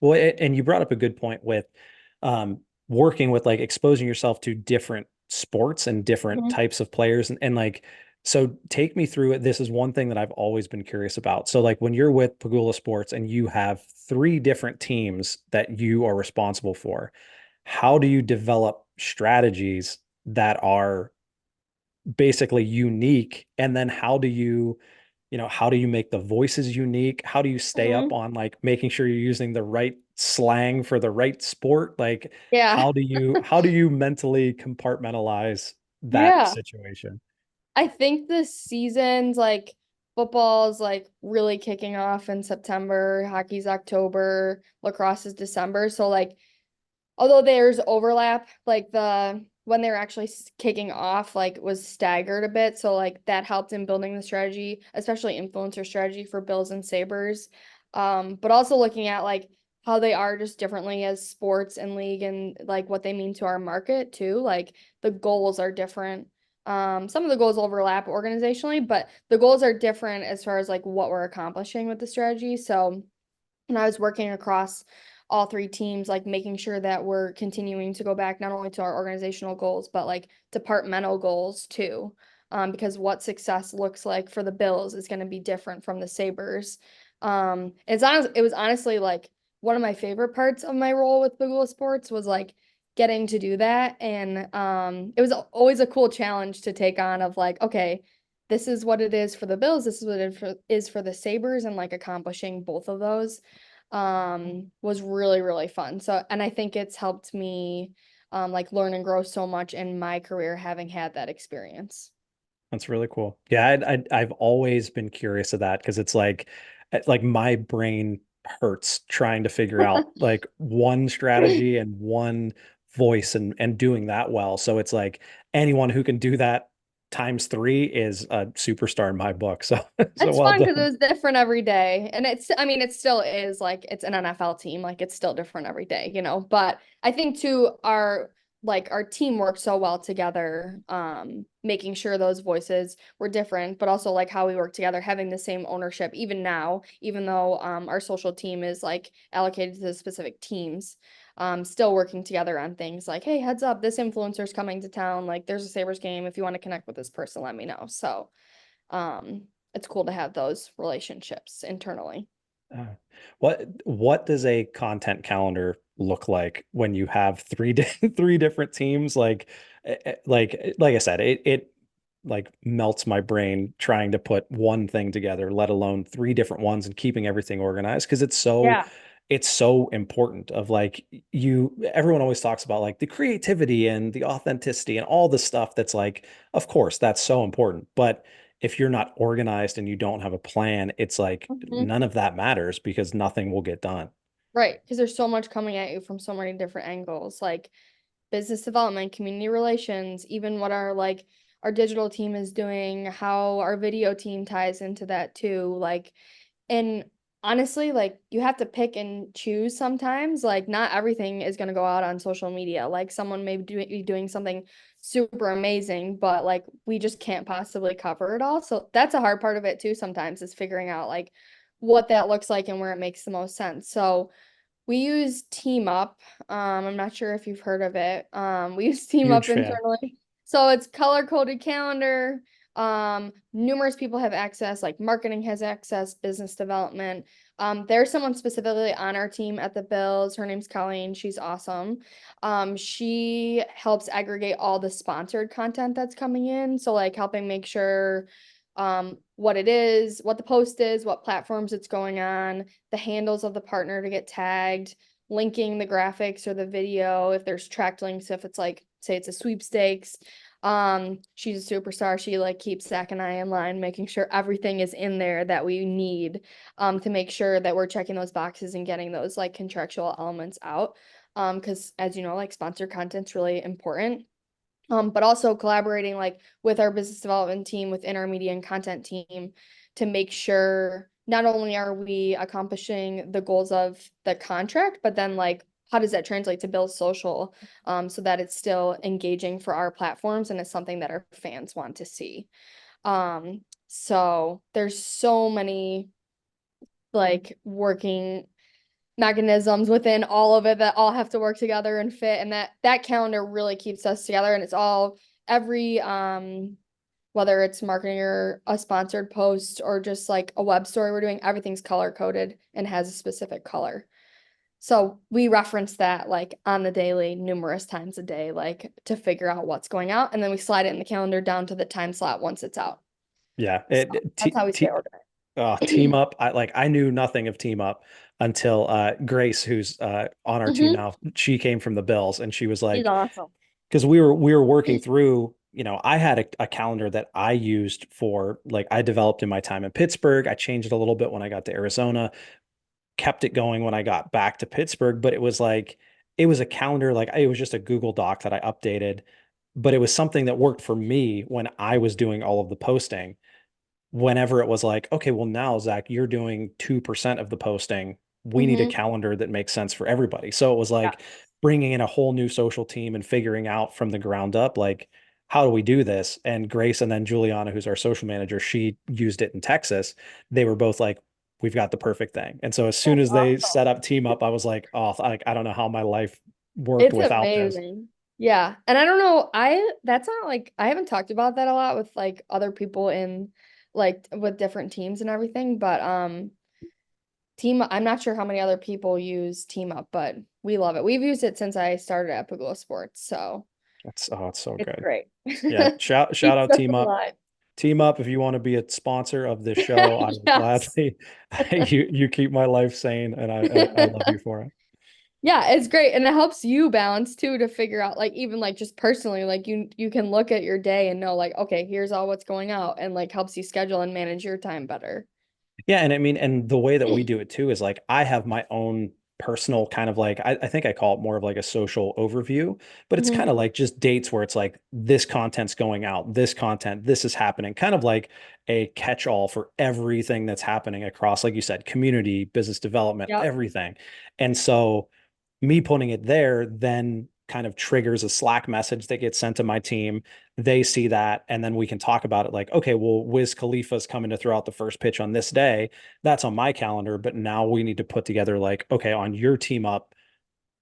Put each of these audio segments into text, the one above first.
Well, and you brought up a good point with working with like exposing yourself to different sports and different Mhm. types of players and like so take me through it. This is one thing that I've always been curious about. So like when you're with Pagula Sports and you have three different teams that you are responsible for, how do you develop strategies that are basically unique? And then how do you make the voices unique? How do you stay up Mhm. on like making sure you're using the right slang for the right sport? Like Yeah. how do you mentally compartmentalize that Yeah. situation? I think the seasons like football's like really kicking off in September, hockey's October, lacrosse is December. So like although there's overlap, like the when they're actually kicking off, like was staggered a bit. So like that helped in building the strategy, especially influencer strategy for Bills and Sabres. But also looking at like how they are just differently as sports and league and like what they mean to our market too. Like the goals are different. Some of the goals overlap organizationally, but the goals are different as far as like what we're accomplishing with the strategy. So when I was working across all three teams, like making sure that we're continuing to go back not only to our organizational goals, but like departmental goals too. Because what success looks like for the Bills is going to be different from the Sabres. It was honestly like one of my favorite parts of my role with Bigula Sports was like getting to do that. And it was always a cool challenge to take on of like, okay, this is what it is for the Bills, this is what is for the Sabres, and like accomplishing both of those was really, really fun. So, and I think it's helped me like learn and grow so much in my career having had that experience. That's really cool. Yeah, I've always been curious of that because it's like my brain hurts trying to figure out like one strategy and one voice and doing that well. So it's like anyone who can do that times three is a superstar in my book. So so It's well fun because it done. was different every day. And I mean, it still is like it's an NFL team, like it's still different every day, you know. But I think too, our team worked so well together, making sure those voices were different, but also like how we work together, having the same ownership, even now, even though our social team is like allocated to the specific teams, still working together on things like, hey, heads up, this influencer's coming to town, like there's a Sabres game. If you want to connect with this person, let me know. So it's cool to have those relationships internally. Uh, what does a content calendar look like when you have three different teams? Like I said, it like melts my brain trying to put one thing together, let alone three different ones and keeping everything organized because Yeah. it's so important of like you everyone always talks about like the creativity and the authenticity and all the stuff that's like of course that's so important, but if you're not organized and you don't have a plan, it's like Mhm. none of that matters because nothing will get done. Right. Because there's so much coming at you from so many different angles, like business development, community relations, even what our digital team is doing, how our video team ties into that too. And honestly, like you have to pick and choose sometimes. Like not everything is going to go out on social media. Like someone may be doing something super amazing, but like we just can't possibly cover it all. So that's a hard part of it too sometimes is figuring out like what that looks like and where it makes the most sense. So we use Team Up. I'm not sure if you've heard of it. We use Team Huge Up fan. internally. So it's color coded calendar. Numerous people have access, like marketing has access, business development. There's someone specifically on our team at the Bills. Her name's Colleen. She's awesome. She helps aggregate all the sponsored content that's coming in. So like helping make sure what it is, what the post is, what platforms it's going on, the handles of the partner to get tagged, linking the graphics or the video if there's tracked links, if it's like, say it's a sweepstakes. She's a superstar. She like keeps Zach and I in line, making sure everything is in there that we need to make sure that we're checking those boxes and getting those like contractual elements out. Because as you know, like sponsored content's really important. But also collaborating like with our business development team, within our media and content team to make sure not only are we accomplishing the goals of the contract, but then like how does that translate to build social so that it's still engaging for our platforms and it's something that our fans want to see. So there's so many like working mechanisms within all of it that all have to work together and fit, and that calendar really keeps us together, and it's all every whether it's marketing or a sponsored post or just like a web story we're doing, everything's color coded and has a specific color. So we reference that like on the daily numerous times a day, like to figure out what's going out. And then we slide it in the calendar down to the time slot once it's out. Yeah. So that's how we stay Team organized. Up. I knew nothing of Team Up until Grace, who's on our team Hmm. now. She came from the Bills, and she was He's like, awesome. because we were working through, I had a calendar that I used for, like, I developed in my time in Pittsburgh. I changed it a little bit when I got to Arizona, kept it going when I got back to Pittsburgh, but it was a calendar, like it was just a Google Doc that I updated, but it was something that worked for me when I was doing all of the posting. Whenever it was like, okay, well, now, Zach, you're doing 2% of the posting. We need a Hmm. calendar that makes sense for everybody. So it was Yeah. like bringing in a whole new social team and figuring out from the ground up, like, how do we do this? And Grace and then Juliana, who's our social manager, she used it in Texas. They were both like, we've got the perfect thing. And so as soon That's as they awesome. set up Team Up, I was like, oh, I don't know how my life worked It's without this. amazing. Yeah. And I don't know, that's not like I haven't talked about that a lot with like other people in like with different teams and everything, but I'm not sure how many other people use Team Up, but we love it. We've used it since I started at Pagula Sports, so It's so it's good. great. Yeah. Shout Keeps out us Team Up. alive. Team up if you want to be a sponsor of this show. I will Yes. gladly. You keep my life sane, and I love you for it. Yeah, it's great. And it helps you balance too to figure out like even like just personally, like you can look at your day and know like, okay, here's all what's going out and like helps you schedule and manage your time better. Yeah, and I mean, and the way that we do it too is like I have my own personal kind of like I think I call it more of like a social overview, but it's kind Hmm. of like just dates where it's like this content's going out, this content, this is happening, kind of like a catch-all for everything that's happening across, like you said, community, business development, Yep. everything. And so me putting it there then kind of triggers a Slack message that gets sent to my team. They see that, and then we can talk about it like, okay, well, Wiz Khalifa's coming to throw out the first pitch on this day. That's on my calendar, but now we need to put together like, okay, on your Team Up,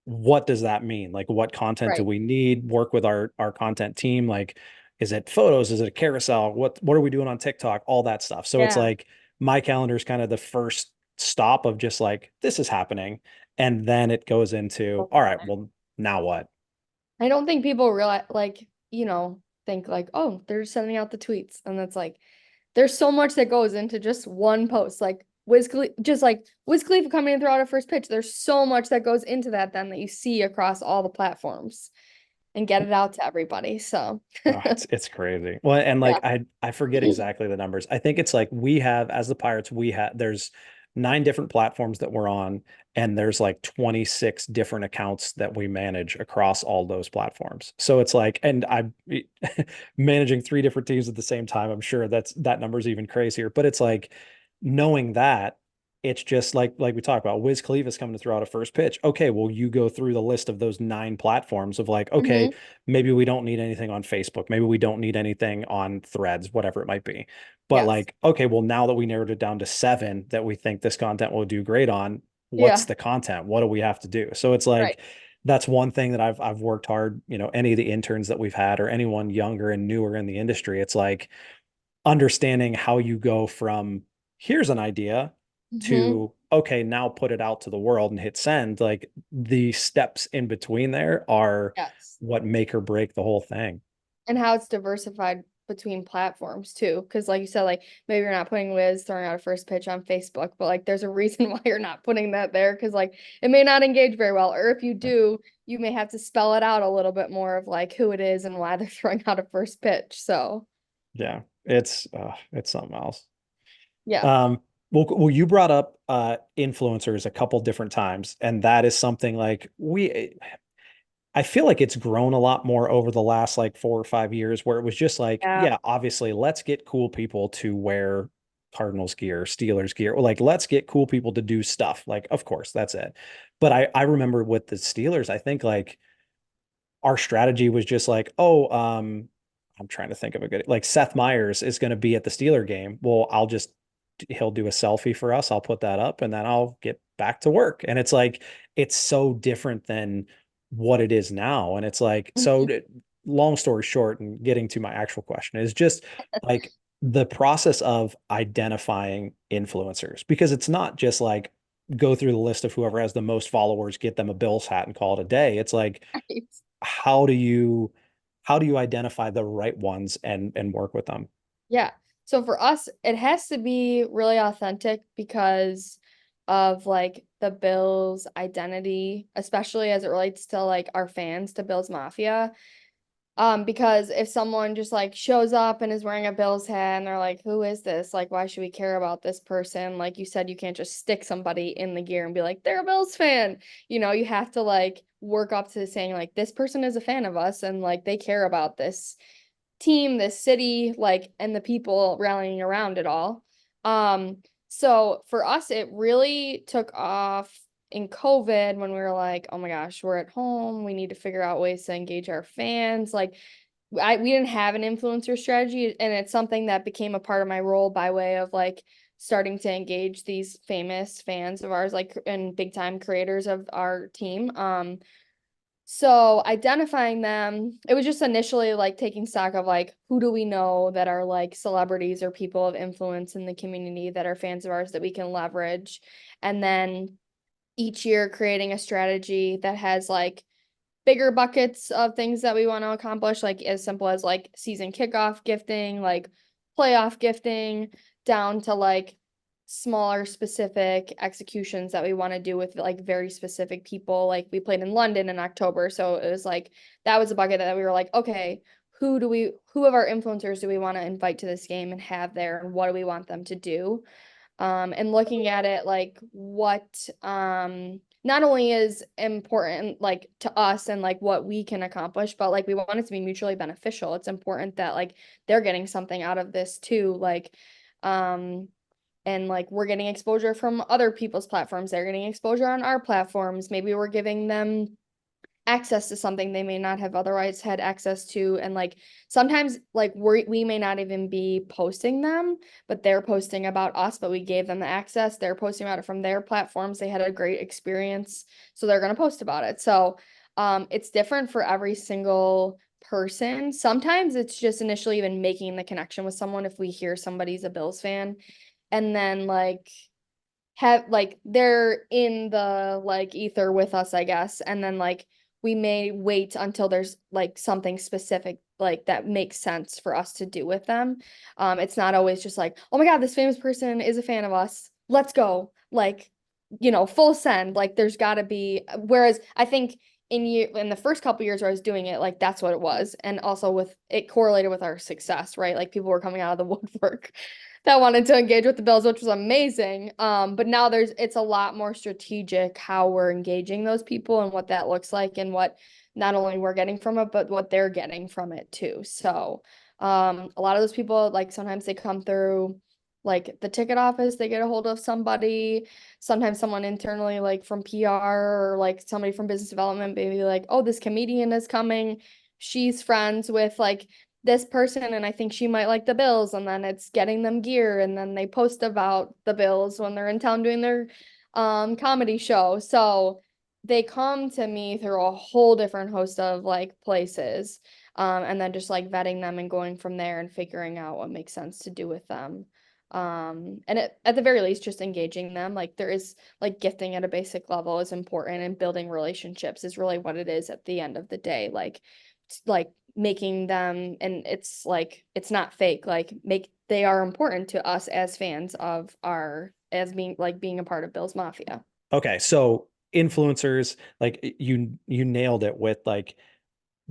what does that mean? Like, what content do Right. we need? Work with our content team. Like, is it photos? Is it a carousel? What are we doing on TikTok? All that stuff. So it's Yeah. like my calendar is kind of the first stop of just like this is happening, and then it goes into, all right, well, now what? I don't think people realize like, think like, oh, they're sending out the tweets. And that's like there's so much that goes into just one post. Like just like Wiz Khalifa coming in throw out a first pitch. There's so much that goes into that then that you see across all the platforms and get it out to everybody. So Oh, it's crazy. Well, and yeah. like I forget exactly the numbers. I think it's like we have, as the Pirates, we have there's 9 different platforms that we're on, and there's like 26 different accounts that we manage across all those platforms. So it's like, and I'm managing 3 different teams at the same time. I'm sure that number's even crazier. But it's like knowing that it's just like we talked about, Wiz Khalifa's coming to throw out a first pitch. Okay, well, you go through the list of those 9 platforms of like, okay, Hmm. maybe we don't need anything on Facebook. Maybe we don't need anything on Threads, whatever it might be. But Yes. like, okay, well, now that we narrowed it down to 7 that we think this content will do great on, what's Yeah. the content? What do we have to do? So it's Right. like that's one thing that I've worked hard, any of the interns that we've had or anyone younger and newer in the industry, it's like understanding how you go from here's an idea Hmm. to okay, now put it out to the world and hit send. Like the steps in between there are Yes. what make or break the whole thing. And how it's diversified between platforms too. Because like you said, like maybe you're not putting Wiz throwing out a first pitch on Facebook, but like there's a reason why you're not putting that there because like it may not engage very well. Or if you do, you may have to spell it out a little bit more of like who it is and why they're throwing out a first pitch. So Yeah, it's something else. yeah. Um, well, you brought up influencers a couple different times, and that is something like I feel like it's grown a lot more over the last like 4 or 5 years, where it was just like, Yeah. yeah, obviously, let's get cool people to wear Cardinals gear, Steelers gear, or like let's get cool people to do stuff. Like, of course, that's it. But I remember with the Steelers, I think like our strategy was just like, oh, I'm trying to think of a good like Seth Meyers is going to be at the Steeler game. Well, I'll just he'll do a selfie for us. I'll put that up and then I'll get back to work. And it's like, it's so different than what it is now. And it's like, so Mhm. long story short, and getting to my actual question is just like the process of identifying influencers, because it's not just like go through the list of whoever has the most followers, get them a Bills hat and call it a day. It's like, Right. how do you how do you identify the right ones and work with them? Yeah. So for us, it has to be really authentic because of like the Bills identity, especially as it relates to like our fans to Bills Mafia. Because if someone just like shows up and is wearing a Bills hat and they're like, who is this? Like, why should we care about this person? Like you said, you can't just stick somebody in the gear and be like, they're a Bills fan. You have to like work up to saying like this person is a fan of us and like they care about this team, this city, like, and the people rallying around it all. So for us, it really took off in COVID when we were like, oh my gosh, we're at home. We need to figure out ways to engage our fans. Like, we didn't have an influencer strategy, and it's something that became a part of my role by way of like starting to engage these famous fans of ours, like and big time creators of our team. So identifying them, it was just initially like taking stock of like who do we know that are like celebrities or people of influence in the community that are fans of ours that we can leverage. And then each year creating a strategy that has like bigger buckets of things that we want to accomplish, like as simple as like season kickoff gifting, like playoff gifting, down to like smaller specific executions that we want to do with like very specific people. Like we played in London in October, so it was like that was a bucket that we were like, okay, who of our influencers do we want to invite to this game and have there, and what do we want them to do? And looking at it like what not only is important like to us and like what we can accomplish, but like we want it to be mutually beneficial. It's important that like they're getting something out of this too, like um and like we're getting exposure from other people's platforms, they're getting exposure on our platforms, maybe we're giving them access to something they may not have otherwise had access to. And like sometimes like we may not even be posting them, but they're posting about us, but we gave them the access, they're posting about it from their platforms, they had a great experience, so they're going to post about it. So it's different for every single person. Sometimes it's just initially even making the connection with someone if we hear somebody's a Bills fan, and then like have like they're in the like ether with us, I guess. And then like we may wait until there's like something specific like that makes sense for us to do with them. It's not always just like, oh my God, this famous person is a fan of us. Let's go. Like, full send. Like there's gotta be, whereas I think in the first couple years where I was doing it, like that's what it was. And also with it correlated with our success, right? Like people were coming out of the woodwork that wanted to engage with the Bills, which was amazing. But now it's a lot more strategic how we're engaging those people and what that looks like and what not only we're getting from it, but what they're getting from it too. So a lot of those people, like sometimes they come through like the ticket office, they get a hold of somebody, sometimes someone internally like from PR or like somebody from business development, maybe like, oh, this comedian is coming. She's friends with like this person and I think she might like the Bills, and then it's getting them gear and then they post about the Bills when they're in town doing their comedy show. So they come to me through a whole different host of like places. And then just like vetting them and going from there and figuring out what makes sense to do with them. And at the very least, just engaging them. Like there is like gifting at a basic level is important, and building relationships is really what it is at the end of the day. Like making them, and it's like it's not fake, like make they are important to us as fans of our as being a part of Bill's Mafia. Okay, so influencers, like you nailed it with like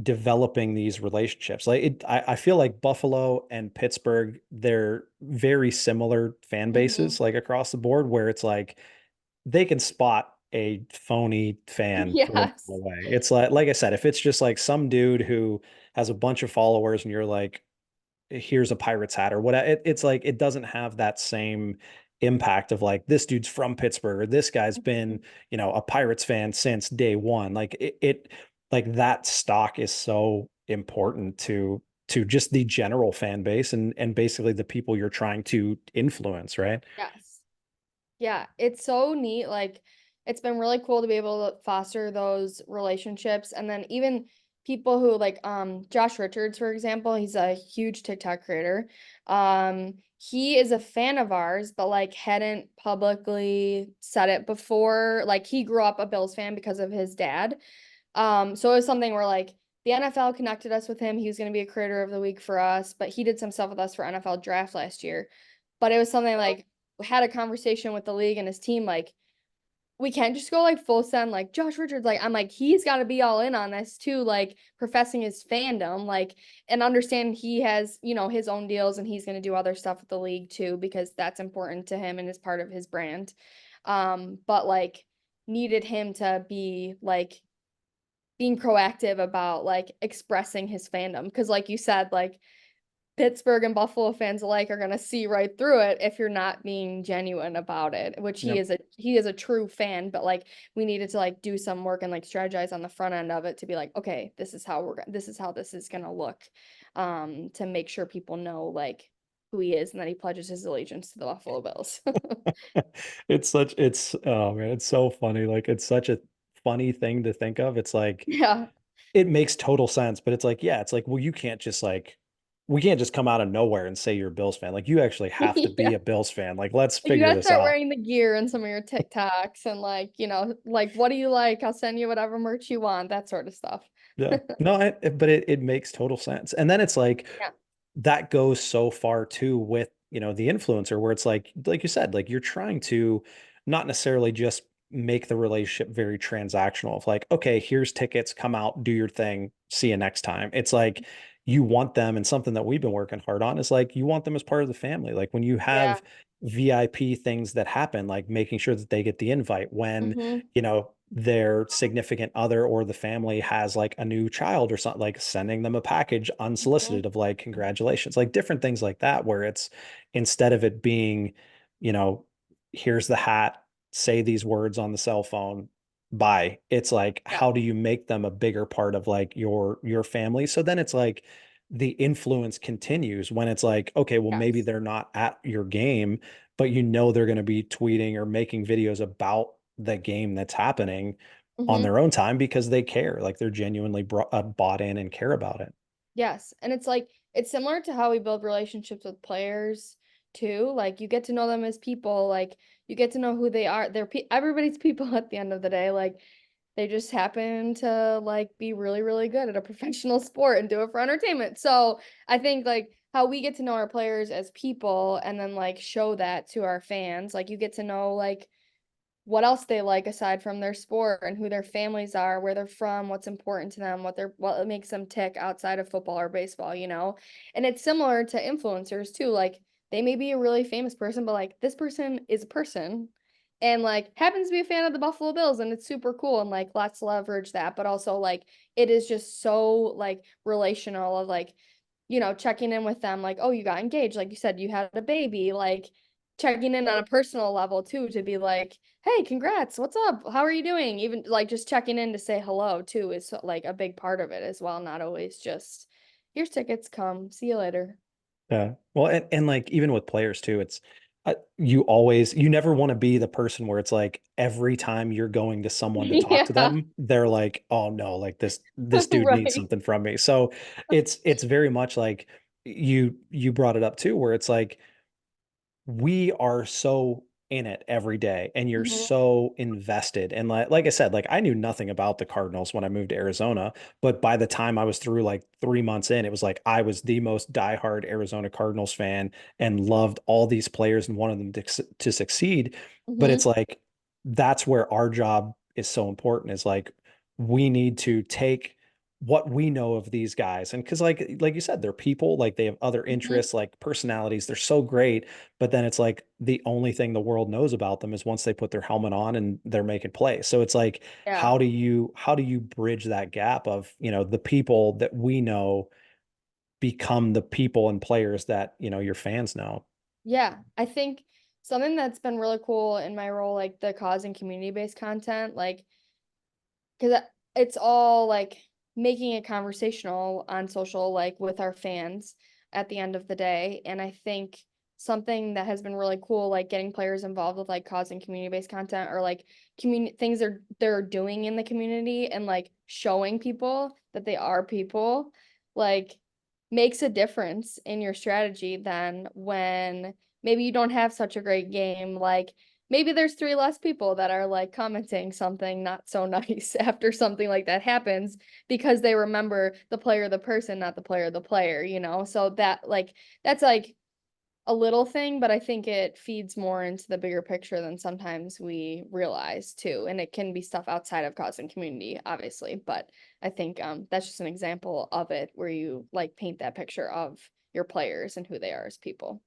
developing these relationships. Like I feel like Buffalo and Pittsburgh, they're very similar fan Mhm. bases, like across the board, where it's like they can spot a phony fan from a mile Yes. away. It's like I said, if it's just like some dude who has a bunch of followers and you're like, here's a Pirates hat or what, it's like it doesn't have that same impact of like this dude's from Pittsburgh or this guy's been, a Pirates fan since day one. Like it like that stock is so important to to just the general fan base and basically the people you're trying to influence, right? Yes. Yeah, it's so neat. Like, it's been really cool to be able to foster those relationships. And then even people who like Josh Richards, for example, he's a huge TikTok creator. He is a fan of ours, but like hadn't publicly said it before. Like he grew up a Bills fan because of his dad. So it was something where like the NFL connected us with him. He was going to be a creator of the week for us, but he did some stuff with us for NFL draft last year. But it was something like we had a conversation with the league and his team, like we can't just go like full send like Josh Richards. Like I'm like he's got to be all in on this too, like professing his fandom, like and understand he has his own deals and he's going to do other stuff with the league too because that's important to him and is part of his brand. But like needed him to be like being proactive about like expressing his fandom because like you said like Pittsburgh and Buffalo fans alike are going to see right through it if you're not being genuine about it, which Yep. he is a true fan, but like we needed to like do some work and like strategize on the front end of it to be like, okay, this is how this is going to look to make sure people know like who he is and that he pledges his allegiance to the Buffalo Bills. It's oh man, it's so funny. Like it's such a funny thing to think of. It's like Yeah. it makes total sense, but it's like, yeah, it's like, well, you can't just like we can't just come out of nowhere and say you're a Bills fan. Like you actually have to be Yeah. a Bills fan. Like let's Like you figure gotta this start out. wearing the gear in some of your TikToks and like, like what do you like? I'll send you whatever merch you want, that sort of stuff. Yeah. No, but it makes total sense. And then it's like Yeah. that goes so far too with, the influencer where it's like you said, like you're trying to not necessarily just make the relationship very transactional of like, okay, here's tickets, come out, do your thing, see you next time. It's like you want them, and something that we've been working hard on is like you want them as part of the family. Like when you Yeah. have VIP things that happen, like making sure that they get the invite when, Mm-hmm. their significant other or the family has like a new child or something, like sending them a package Mm-hmm. unsolicited of like congratulations, like different things like that, where it's instead of it being, you know, here's the hat, say these words on the cell phone, bye. It's like, Yeah. how do you make them a bigger part of like your family? So then it's like the influence continues when it's like, okay, well, maybe Yes. they're not at your game, but they're going to be tweeting or making videos about the game that's happening on Mm-hmm. their own time because they care. Like they're genuinely bought in and care about it. Yes. And it's like it's similar to how we build relationships with players too. Like you get to know them as people, like you get to know who they are. Everybody's people at the end of the day. Like they just happen to like be really, really good at a professional sport and do it for entertainment. So I think like how we get to know our players as people and then like show that to our fans, like you get to know like what else they like aside from their sport and who their families are, where they're from, what's important to them, what makes them tick outside of football or baseball. And it's similar to influencers too. Like they may be a really famous person, but like this person is a person and like happens to be a fan of the Buffalo Bills and it's super cool and like let's leverage that. But also like it is just so like relational of like, checking in with them, like, oh, you got engaged, like you said, you had a baby, like checking in on a personal level too, to be like, hey, congrats, what's up? How are you doing? Even like just checking in to say hello too is like a big part of it as well. Not always just here's tickets, come, see you later. Yeah. Well, and like even with players too, it's you never want to be the person where it's like every time you're going to someone to talk to Yeah, them, they're like, oh no, like this dude needs right. something from me. So it's very much like you brought it up too, where it's like we are so in it every day and you're Hmm. so invested, and like I said, like I knew nothing about the Cardinals when I moved to Arizona, but by the time I was through like 3 months in, it was like I was the most diehard Arizona Cardinals fan and loved all these players and wanted them to succeed. But it's Hmm. like that's where our job is so important, is like we need to take what we know of these guys, and because like you said, they're people, like they have other Hmm. interests, like personalities, they're so great, but then it's like the only thing the world knows about them is once they put their helmet on and they're making plays. So it's like, Yeah. how do you bridge that gap of, the people that we know become the people and players that, your fans know? Yeah. I think something that's been really cool in my role, like the cause and community-based content, like, because it's all like making it conversational on social, like with our fans at the end of the day. And I think something that has been really cool, like getting players involved with like causing community-based content or like community things they're doing in the community and like showing people that they are people, like makes a difference in your strategy than when maybe you don't have such a great game. Like maybe there's three less people that are like commenting something not so nice after something like that happens because they remember the player, the person, not the player, the player, you know? So that's like a little thing, but I think it feeds more into the bigger picture than sometimes we realize too. And it can be stuff outside of cause and community, obviously. But I think that's just an example of it where you like paint that picture of your players and who they are as people.